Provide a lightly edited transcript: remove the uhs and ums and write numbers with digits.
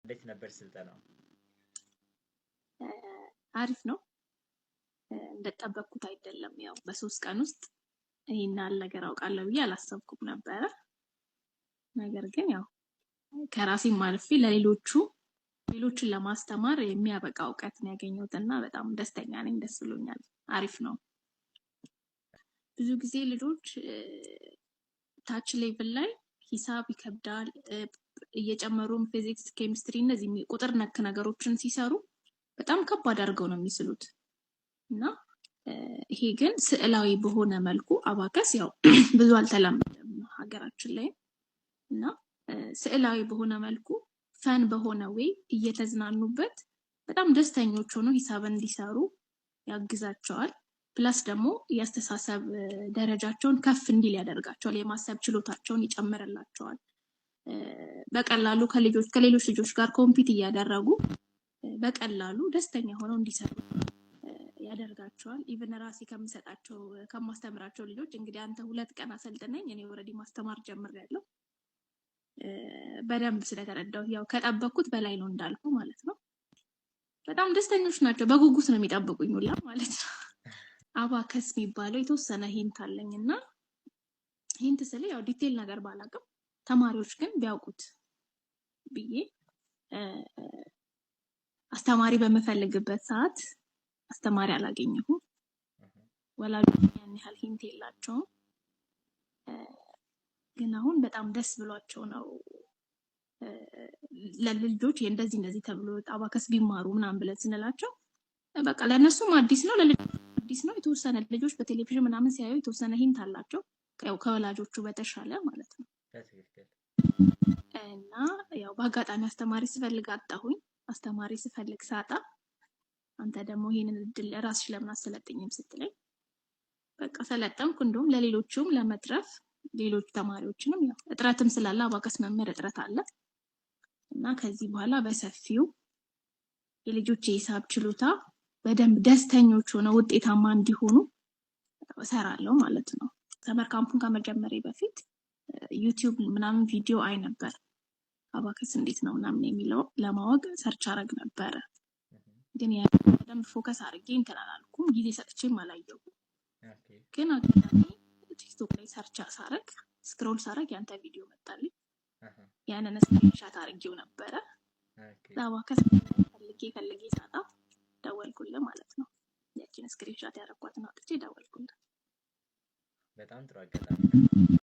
እንዴት ነበር ስልጠናው? አሪፍ ነው። እንደጠበቅኩት አይደለም። ያው በ3 ቀን ውስጥ ይሄን ያህል ነገር አውቃለሁ ብዬ አላሰብኩም ነበረ። ነገር ግን ያው ከራሴም አልፌ ሌሎችን ለማስተማር የሚያበቃ እውቀት ነው ያገኘሁትና በጣም ደስተኛ ነኝ። ደስ ብሎኛል። አሪፍ ነው። ብዙ ጊዜ ልጆች ታች ሌቭል ላይ ሂሳብ ይከብዳል እየጨመሩም ፊዚክስ፣ ኬሚስትሪ እነዚህ ቁጥር ነክ ነገሮችን ሲሰሩ በጣም ከባድ አድርገው ነው የሚስሉት እና ይሄ ግን ስዕላዊ በሆነ መልኩ አባከስ ያው ብዙ አልተለመደም ሀገራችን ላይ እና ስዕላዊ በሆነ መልኩ ፈን በሆነ ወይ እየተዝናኑበት በጣም ደስተኞች ሆነው ሂሳብ እንዲሰሩ ያግዛቸዋል። ፕላስ ደግሞ ያስተሳሰብ ደረጃቸውን ከፍ እንዲል ያደርጋቸዋል። የማሰብ ችሎታቸውን ይጨምርላቸዋል። በቀላሉ ከሌሎች ልጆች ጋር ኮምፒት እያደረጉ በቀላሉ ደስተኛ ሆነው እንዲሰሩ ያደርጋቸዋል። ኢቭን ራሴ ከማስተምራቸው ልጆች እንግዲህ አንተ 2 ቀን አሰልጥነኝ እኔ ኦሬዲ ማስተማር ጀምሬያለሁ። በደንብ ስለተረዳው ያው ከጠበቅኩት በላይ ነው እንዳልኩ ማለት ነው። በጣም ደስተኞች ናቸው። በጉጉት ነው የሚጠብቁኝ ሁላ ማለት ነው። አባከስ የሚባለው የተወሰነ ሂንት አለኝና ሂንት ስለ ያው ዲቴል ነገር ባላውቅም ተማሪዎች ግን ቢያውቁት ብዬ አስተማሪ በመፈልግበት ሰዓት አስተማሪ አላገኘሁም። ወላጆች ያን ያህል ሂንት የላቸውም። ግን አሁን በጣም ደስ ብሏቸው ነው ለልጆች እንደዚህ ተብሎ አባከስ ቢማሩ ምናምን ብለን ስንላቸው በቃ ለነሱም አዲስ ነው አዲስ ነው። የተወሰነ ልጆች በቴሌቪዥን ምናምን ሲያዩ የተወሰነ ሂንት አላቸው ከወላጆቹ በተሻለ ማለት ነው። እና ያው በአጋጣሚ አስተማሪ ስፈልግ አጣሁኝ። አስተማሪ ስፈልግ ሳጣ አንተ ደግሞ ይሄንን እድል ራስሽ ለምን አሰለጥኝም ስትለኝ በቃ ሰለጠንኩ። እንደውም ለሌሎቹም ለመትረፍ ሌሎች ተማሪዎችንም ያው እጥረትም ስላለ አባከስ መምህር እጥረት አለ እና ከዚህ በኋላ በሰፊው የልጆች የሂሳብ ችሎታ በደንብ ደስተኞች ሆነው ውጤታማ እንዲሆኑ እሰራለሁ ማለት ነው። ሰመር ካምፑን ከመጀመሪያ በፊት ዩቲዩብ ምናምን ቪዲዮ አይ ነበር። አባከስ እንዴት ነው ምናምን የሚለው ለማወቅ ሰርች አረግ ነበር። ግን ያ በደንብ ፎከስ አድርጌ እንትን አላልኩም። ጊዜ ሰጥቼም አላየሁም። ግን አጋጣሚ ቲክቶክ ላይ ሰርች ስክሮል ሳረግ ያንተ ቪዲዮ መጣልኝ። ያንን ስክሪንሻት አድርጌው ነበረ። አባከስ ፈልጌ ሳጣ ደወልኩልህ ማለት ነው። ያቺን ስክሪንሻት ያደረኳትን አውጥቼ ደወልኩልህ። በጣም ጥሩ አጋጣሚ ነው።